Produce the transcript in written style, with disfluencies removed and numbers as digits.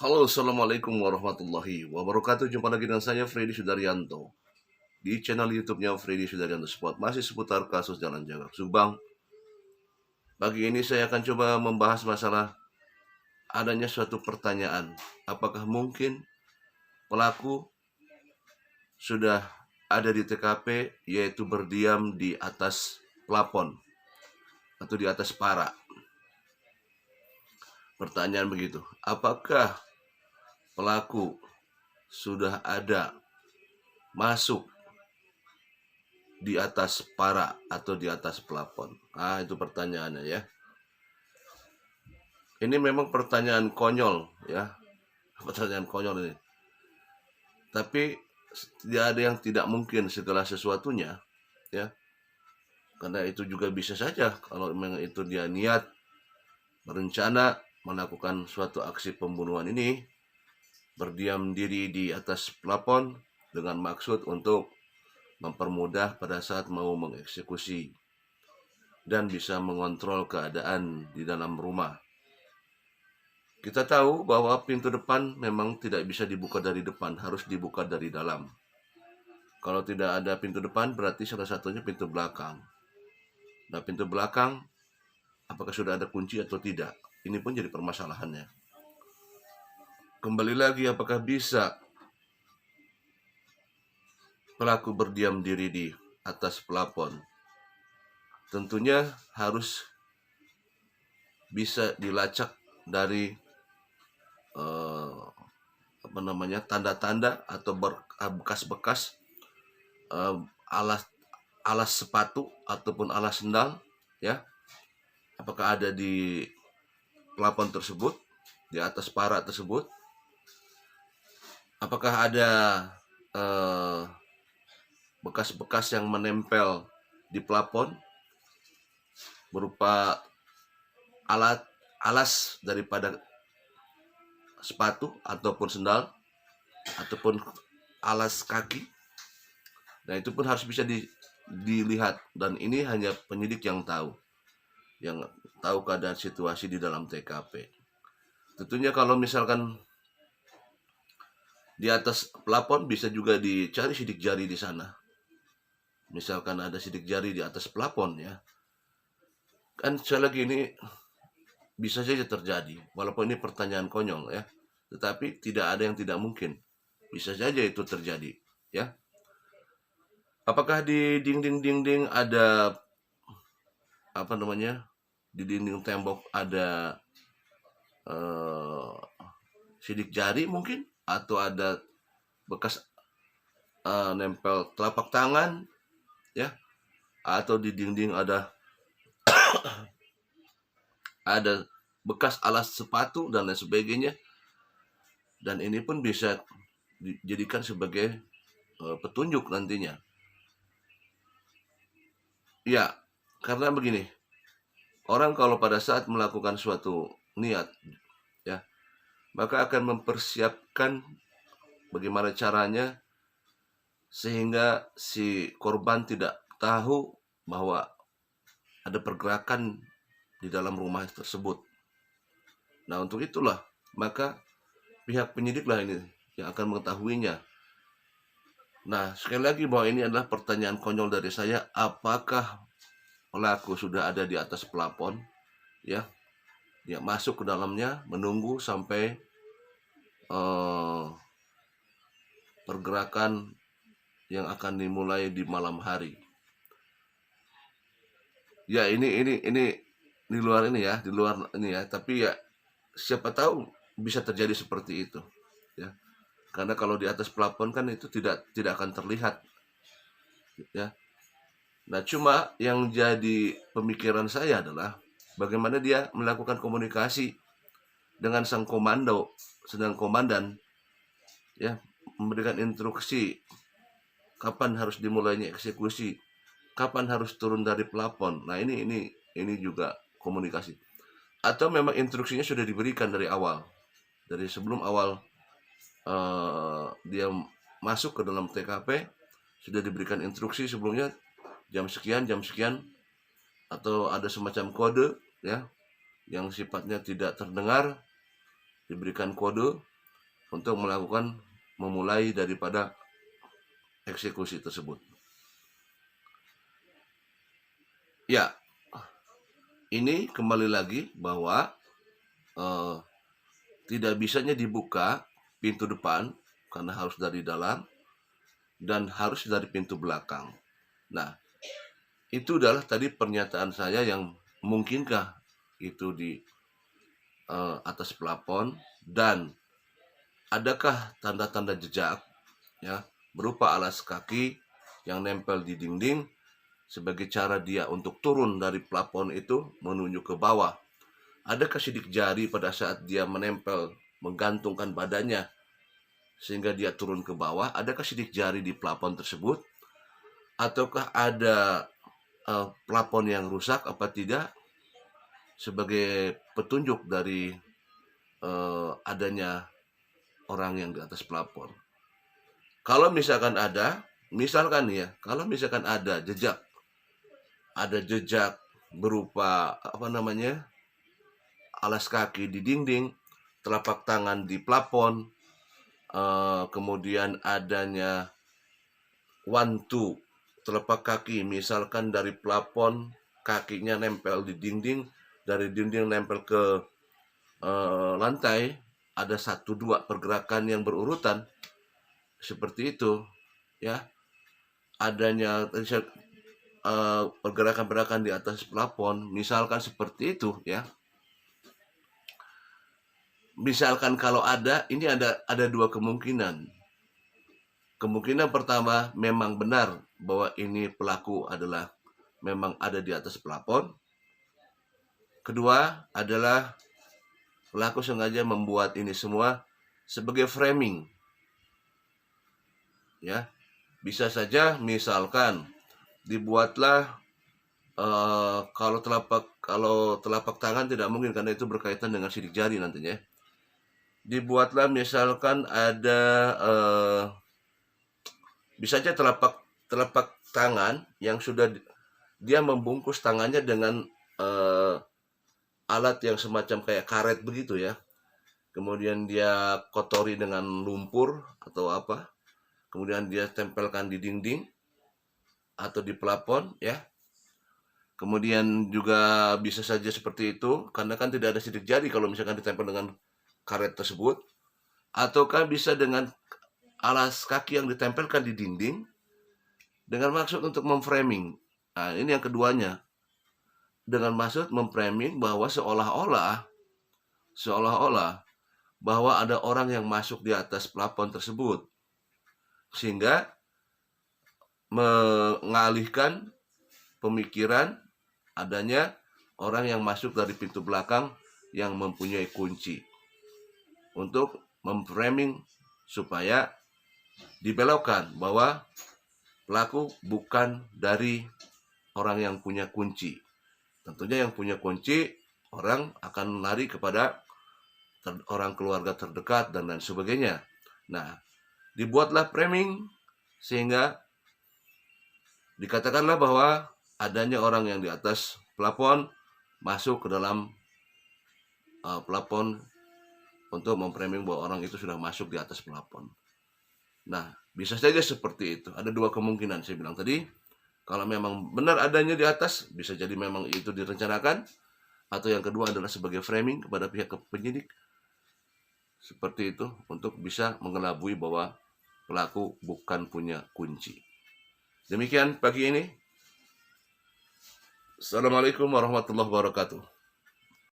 Halo, Assalamualaikum warahmatullahi wabarakatuh. Jumpa lagi dengan saya, Freddy Sudaryanto, di channel YouTube-nya Freddy Sudaryanto Sport. Masih seputar kasus Jalan Jalan Subang. Pagi ini saya akan coba membahas masalah adanya suatu pertanyaan. Apakah mungkin pelaku sudah ada di TKP, yaitu berdiam di atas plafon atau di atas parak? Pertanyaan begitu. Apakah pelaku sudah ada masuk di atas parak atau di atas plafon? Itu pertanyaannya ya. Ini memang pertanyaan konyol ya. Pertanyaan konyol ini. Tapi tidak ada yang tidak mungkin segala sesuatunya ya. Karena itu juga bisa saja kalau memang itu dia niat berencana melakukan suatu aksi pembunuhan ini, berdiam diri di atas plafon dengan maksud untuk mempermudah pada saat mau mengeksekusi dan bisa mengontrol keadaan di dalam rumah. Kita tahu bahwa pintu depan memang tidak bisa dibuka dari depan, harus dibuka dari dalam. Kalau tidak ada pintu depan, berarti salah satunya pintu belakang. Nah, pintu belakang, apakah sudah ada kunci atau tidak? Ini pun jadi permasalahannya. Kembali lagi, apakah bisa pelaku berdiam diri di atas plafon? Tentunya harus bisa dilacak dari tanda-tanda atau bekas-bekas alas sepatu ataupun alas sendal ya. Apakah ada di plafon tersebut, di atas parak tersebut? Apakah ada bekas-bekas yang menempel di plafon berupa alas daripada sepatu ataupun sendal ataupun alas kaki? Nah, itu pun harus bisa dilihat, dan ini hanya penyidik yang tahu keadaan situasi di dalam TKP. Tentunya kalau misalkan di atas plafon bisa juga dicari sidik jari di sana. Misalkan ada sidik jari di atas plafon ya. Kan sekali lagi ini bisa saja terjadi, walaupun ini pertanyaan konyol ya. Tetapi tidak ada yang tidak mungkin. Bisa saja itu terjadi ya. Apakah di dinding-dinding ada di dinding tembok ada sidik jari mungkin, atau ada bekas nempel telapak tangan ya, atau di dinding ada bekas alas sepatu dan lain sebagainya. Dan ini pun bisa dijadikan sebagai petunjuk nantinya. Ya, karena begini, orang kalau pada saat melakukan suatu niat ya, maka akan mempersiapkan bagaimana caranya sehingga si korban tidak tahu bahwa ada pergerakan di dalam rumah tersebut. Nah, untuk itulah maka pihak penyidiklah ini yang akan mengetahuinya. Nah, sekali lagi bahwa ini adalah pertanyaan konyol dari saya, apakah pelaku sudah ada di atas plafon ya, dia masuk ke dalamnya menunggu sampai pergerakan yang akan dimulai di malam hari. Ya, ini di luar ini ya, tapi ya siapa tahu bisa terjadi seperti itu ya. Karena kalau di atas plafon kan itu tidak akan terlihat ya. Nah, cuma yang jadi pemikiran saya adalah bagaimana dia melakukan komunikasi dengan sang komandan ya, memberikan instruksi kapan harus dimulainya eksekusi, kapan harus turun dari plafon. Nah, ini juga komunikasi. Atau memang instruksinya sudah diberikan dari awal, dari sebelum awal dia masuk ke dalam TKP, sudah diberikan instruksi sebelumnya jam sekian, atau ada semacam kode ya yang sifatnya tidak terdengar, diberikan kode untuk memulai daripada eksekusi tersebut. Ya, ini kembali lagi bahwa tidak bisanya dibuka pintu depan karena harus dari dalam dan harus dari pintu belakang. Nah, itu adalah tadi pernyataan saya yang mungkinkah itu di atas plafon, dan adakah tanda-tanda jejak ya berupa alas kaki yang nempel di dinding sebagai cara dia untuk turun dari plafon itu menuju ke bawah. Adakah sidik jari pada saat dia menggantungkan badannya sehingga dia turun ke bawah? Adakah sidik jari di plafon tersebut? Ataukah ada plafon yang rusak apa tidak? Sebagai petunjuk dari adanya orang yang di atas plafon. Kalau misalkan ada, kalau misalkan ada jejak berupa alas kaki di dinding, telapak tangan di plafon, kemudian adanya wantu telapak kaki, misalkan dari plafon kakinya nempel di dinding, dari dinding nempel ke lantai, ada 1-2 pergerakan yang berurutan seperti itu ya. Adanya pergerakan-pergerakan di atas plafon, misalkan seperti itu ya. Misalkan kalau ada, ini ada 2 kemungkinan. Kemungkinan pertama, memang benar bahwa ini pelaku adalah memang ada di atas plafon. Kedua adalah pelaku sengaja membuat ini semua sebagai framing. Ya, bisa saja misalkan dibuatlah kalau telapak tangan tidak mungkin karena itu berkaitan dengan sidik jari nantinya. Dibuatlah misalkan ada bisa saja telapak tangan yang sudah dia membungkus tangannya dengan alat yang semacam kayak karet begitu ya. Kemudian dia kotori dengan lumpur atau apa. Kemudian dia tempelkan di dinding atau di plafon ya. Kemudian juga bisa saja seperti itu karena kan tidak ada sidik jari kalau misalkan ditempel dengan karet tersebut. Ataukah bisa dengan alas kaki yang ditempelkan di dinding dengan maksud untuk memframing. Nah, ini yang keduanya. Dengan maksud memframing bahwa seolah-olah bahwa ada orang yang masuk di atas plafon tersebut, sehingga mengalihkan pemikiran adanya orang yang masuk dari pintu belakang yang mempunyai kunci untuk memframing supaya dibelokkan bahwa pelaku bukan dari orang yang punya kunci. Tentunya yang punya kunci orang akan lari kepada orang keluarga terdekat dan lain sebagainya. Nah, dibuatlah framing sehingga dikatakanlah bahwa adanya orang yang di atas plafon masuk ke dalam plafon untuk memframing bahwa orang itu sudah masuk di atas plafon. Nah, bisa saja seperti itu. Ada 2 kemungkinan saya bilang tadi. Kalau memang benar adanya di atas, bisa jadi memang itu direncanakan. Atau yang kedua adalah sebagai framing kepada pihak penyidik. Seperti itu untuk bisa mengelabui bahwa pelaku bukan punya kunci. Demikian pagi ini. Assalamualaikum warahmatullahi wabarakatuh.